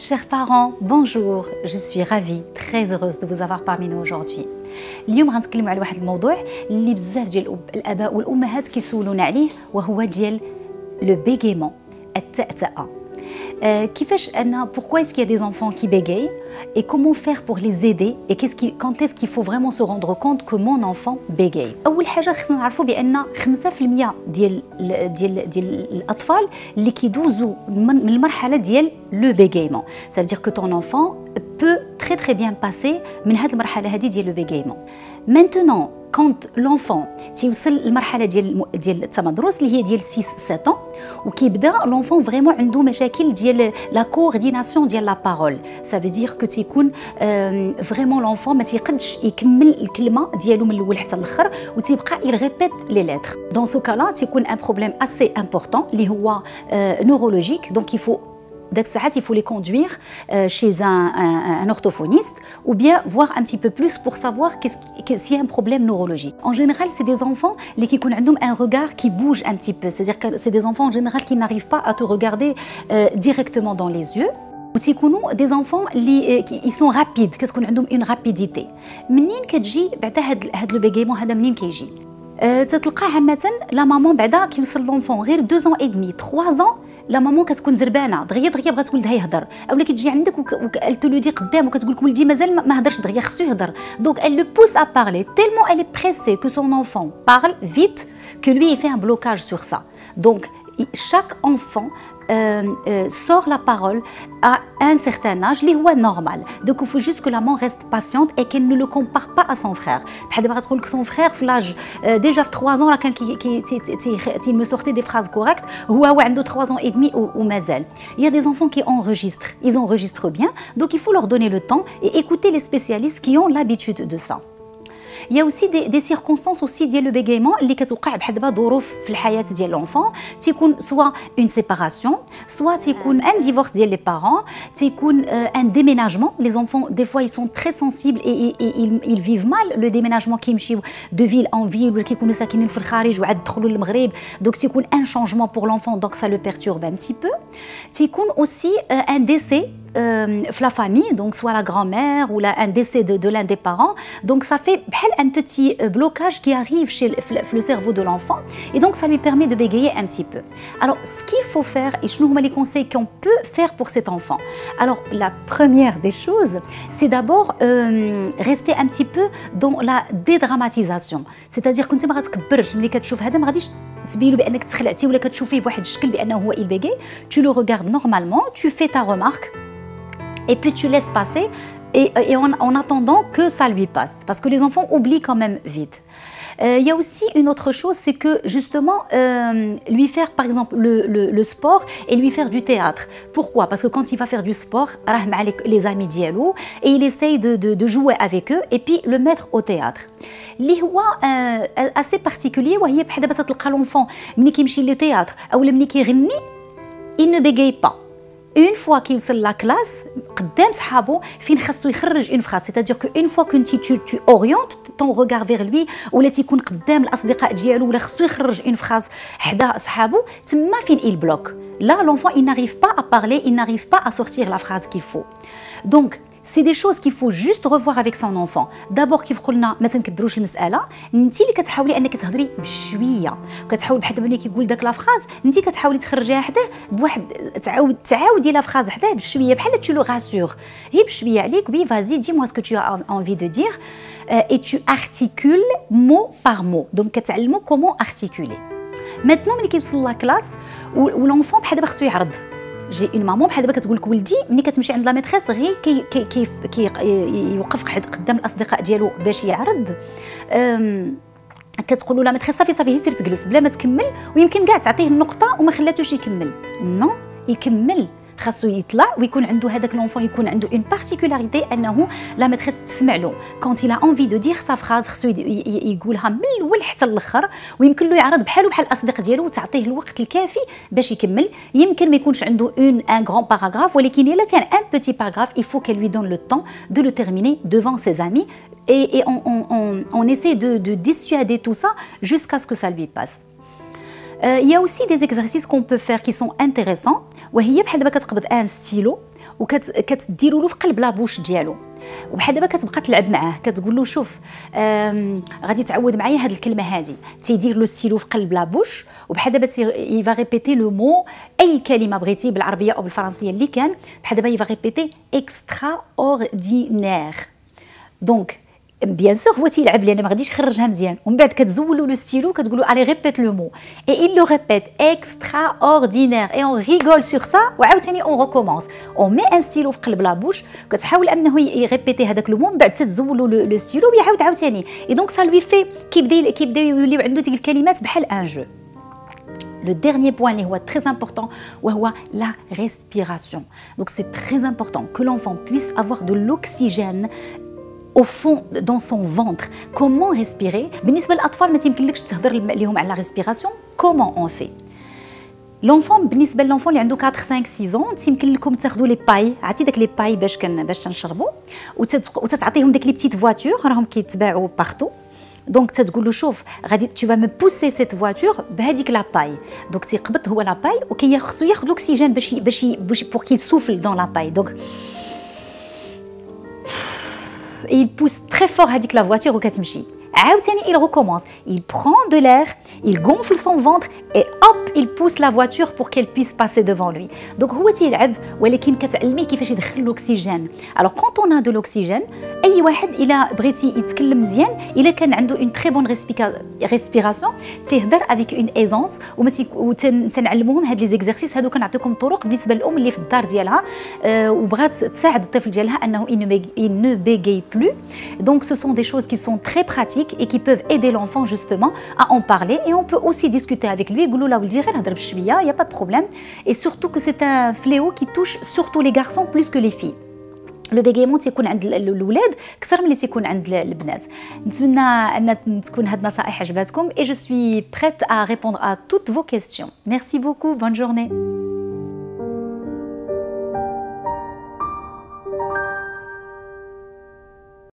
Chers parents, bonjour. Je suis ravie, très heureuse de vous avoir parmi nous aujourd'hui. اليوم غنتكلموا على واحد الموضوع اللي بزاف ديال الاباء والامهات كيسولونا عليه وهو ديال لو بيغيمون التأتأة. Pourquoi est-ce qu'il y a des enfants qui bégayent et comment faire pour les aider et quand est-ce qu'il faut vraiment se rendre compte que mon enfant bégaye. أول حاجة خصنا نعرفوا بأن 5% ديال الأطفال اللي كيدوزوا من المرحلة ديال لو بيغيمون. Ça veut dire que ton enfant peut très bien passer من هذه المرحلة هذه ديال لو بيغيمون. Maintenant, quand l'enfant تيوصل للمرحله ديال التمدرس اللي هي ديال 6 7 ans وكيبدا l'enfant فريمون عنده مشاكل ديال لا كورديناسيون ديال لا بارول. Ça veut dire que تيكون فريمون l'enfant ما تيقدش يكمل الكلمه ديالو من الاول حتى الاخر وتيبقى il répète les lettres. Dans ce cas là تيكون un problème assez important اللي هو neurologique. Donc il faut il faut les conduire chez un orthophoniste ou bien voir un petit peu plus pour savoir s'il y a un problème neurologique. En général, c'est des enfants qui ont un regard qui bouge un petit peu. C'est-à-dire que c'est des enfants en général qui n'arrivent pas à te regarder directement dans les yeux. Aussi des enfants qui sont rapides. Qu'est-ce qu'on a une rapidité. منين كتجي بعدا هاد لو بيغيمون هذا منين كيجي؟ تتلقى عامة لا مامون بعدا كيوصل لونفون غير 2 ans et demi 3 ans. لا مامون كتكون زربانه دغيا بغات ولدها يهضر اولا كتجي عندك وكتلودي قدام وكتقول لك ولدي مازال ما هضرش دغيا خصو يهضر. Donc elle le pousse à parler tellement elle est pressée que son enfant parle vite que lui il fait un blocage sur ça. Donc chaque enfant sort la parole à un certain âge اللي هو normal. Donc il faut juste que la maman reste patiente et qu'elle ne le compare pas à son frère. بحال دابا غتقول لك son frère في l'âge déjà في 3 ans راه كان il me sortait des phrases correctes هو عنده 3 ans et demi ومازال. Il y a des enfants qui enregistrent, ils enregistrent bien. Donc il faut leur donner le temps et écouter les spécialistes qui ont l'habitude de ça. Il y a aussi des circonstances aussi ديال لو بيغيمون اللي كتوقع بحال دابا ظروف في الحياه ديال l'enfant. تيكون soit une séparation, soit تيكون un divorce ديال les parents, تيكون un déménagement. Les enfants des fois ils sont très sensibles et ils vivent mal le déménagement كيمشيو de ville en ville ولا كيكونوا ساكنين في الخارج وعاد دخلوا للمغرب. Donc تيكون un changement pour l'enfant donc ça le perturbe un petit peu. تيكون aussi un décès la famille, donc soit la grand-mère ou un décès de l'un des parents. Donc ça fait un petit blocage qui arrive chez le cerveau de l'enfant et donc ça lui permet de bégayer un petit peu. Alors ce qu'il faut faire et je nous les conseils qu'on peut faire pour cet enfant. Alors la première des choses, c'est d'abord rester un petit peu dans la dédramatisation. C'est-à-dire que ما غتكبرش ملي كتشوف هذا ما غاديش تبينوا بانك تخلعتي ولا كتشوفيه بواحد الشكل بانه هو il bégaye. Tu le regardes normalement, tu fais ta remarque et puis tu laisses passer et en attendant que ça lui passe. Parce que les enfants oublient quand même vite. Il y a aussi une autre chose, c'est que justement lui faire par exemple le sport et lui faire du théâtre. Pourquoi? Parce que quand il va faire du sport, les amis diallo et il essaye de jouer avec eux et puis le mettre au théâtre. اللي هو assez particulier وهي بحال دابا تلقى l'enfant ملي كيمشي للتياتر او ملي كيغني il ne bégaye pas. Une fois qu'il يوصل la classe قدام صحابو فين خاصو يخرج une phrase. C'est-à-dire que une fois que tu orientes ton regard vers lui ولا تيكون قدام الاصدقاء ديالو ولا خاصو يخرج une phrase حدا صحابو تما فين il bloque. Là l'enfant il n'arrive pas à parler, il n'arrive pas à sortir la phrase qu'il faut. Donc c'est des choses qu'il faut juste revoir avec son enfant. D'abord كيف قلنا ما تنكبروش المساله. انت اللي كتحاولي انك تهضري بشويه كتحاول بحال دابا ملي كيقول داك لا فراز انت كتحاولي تخرجيها حداه بواحد تعاودي لا فراز حداه بشويه بحال tu le rassures. هي بشويه عليك oui vas-y dis-moi ce que tu as envie de dire et tu articules mot par mot. Donc كتعلموا comment articuler. Maintenant ملي كيوصل لا كلاس والانفون بحال دابا خصو يعرض. جي اون مامون بحال دابا كتقول لك ولدي ملي كتمشي عند لا ميتريس غير كي يوقف قدام الاصدقاء ديالو باش يعرض كتقول له لا ميتريس صافي هي سير تجلس بلا ما تكمل ويمكن كاع تعطيه النقطه وما خلاتوش يكمل. نو يكمل خاصو يطلع ويكون عنده هذاك لونفون يكون عنده اون بارتيكولاريتي انه لا ميتريس تسمع له كونت il a envie de dire sa phrase خاصو يقولها من الاول حتى الاخر ويمكن له يعرض بحالو بحال الاصدقاء ديالو وتعطيه الوقت الكافي باش يكمل. يمكن ما يكونش عنده ان غران باراغراف ولكن الا كان ان بيتي باراغراف il faut qu'elle lui donne le temps de le terminer devant ses amis et on essaie de dissuader tout ça jusqu'à ce que ça lui passe. Il y a aussi des exercices qu'on peut faire qui sont intéressants. وهي بحال دابا كتقبض ان ستيلو وكتديروا له في قلب لابوش ديالو، وبحال دابا كتبقى تلعب معاه، كتقول له شوف غادي تعود معايا هاد الكلمه هادي، تيدير له ستيلو في قلب لابوش، وبحال دابا يفا ريبيتي لو مو، اي كلمه بغيتي بالعربيه او بالفرنسيه اللي كان، بحال دابا يفا ريبيتي اكسترا اوردينير. دونك بيان سور هو تيلعب لان ما غاديش يخرجها مزيان، ومن بعد كتزولوا لو ستيلو كتقولوا الي ريبيت لو مو اي il le répète extraordinaire et on rigole sur ça وعاوتاني اون ريكومونس اون مي ان ستيلو في قلب لابوش، كتحاول انه يريبيتي هذاك لو مو، من بعد تتزولوا لو ستيلو ويعاود عاوتاني، اي دونك سا لوي في كيبدا يولي عنده ديك الكلمات بحال ان جو. Le dernier point اللي هو très important وهو la respiration. Donc c'est très important que l'enfant puisse avoir de l'oxygène au fond dans son ventre. Comment respirer? بالنسبه للاطفال ما تيمكنلكش تهضر لهم على la respiration. Comment on fait? لونفون بالنسبه للونفون اللي عنده 4 5 6 تيمكن لكم تاخذوا لي باي، عرفتي داك لي باي باش تنشربوا، وتتعطيهم داك لي بتيت فواتور راهم كيتباعوا بارتو. دونك تتقول له شوف غادي تو فا مي بوسي سيت فواتور بهذيك لا باي، دونك تيقبض هو لا باي وكيخصو ياخذ الاكسجين باش بور كي سوفل دون لا باي. دونك il pousse très fort هذيك لا فواتور وكتمشي. عاوتاني il recommence, il prend de l'air, il gonfle son ventre et hop il pousse la voiture pour qu'elle puisse passer devant lui. Donc هو تيلعب ولكن كتعلميه كيفاش يدخل الاكسجين. Alors quand on a de l'oxygène اي واحد الا بغيتي يتكلم مزيان الا كان عنده une très bonne respiration تيهضر avec une aisance وتنعلموهم هاد لي زيكزارسيس هادو. كنعطيكم طرق بالنسبه للام اللي في الدار ديالها وبغات تساعد الطفل ديالها انه il ne bégaye plus. Donc ce sont des choses qui sont très pratiques et qui peuvent aider l'enfant justement à en parler, et on peut aussi discuter avec lui. يقولوا له ولدي غير هضر بشويه يا با de problème, et surtout que c'est un fléau qui touche surtout les garçons plus que les filles. لو بيغيمون تيكون عند الاولاد اكثر من اللي تيكون عند البنات. نتمنى ان تكون هاد النصائح عجباتكم et je suis prête à répondre à toutes vos questions. Merci beaucoup, bonne journée.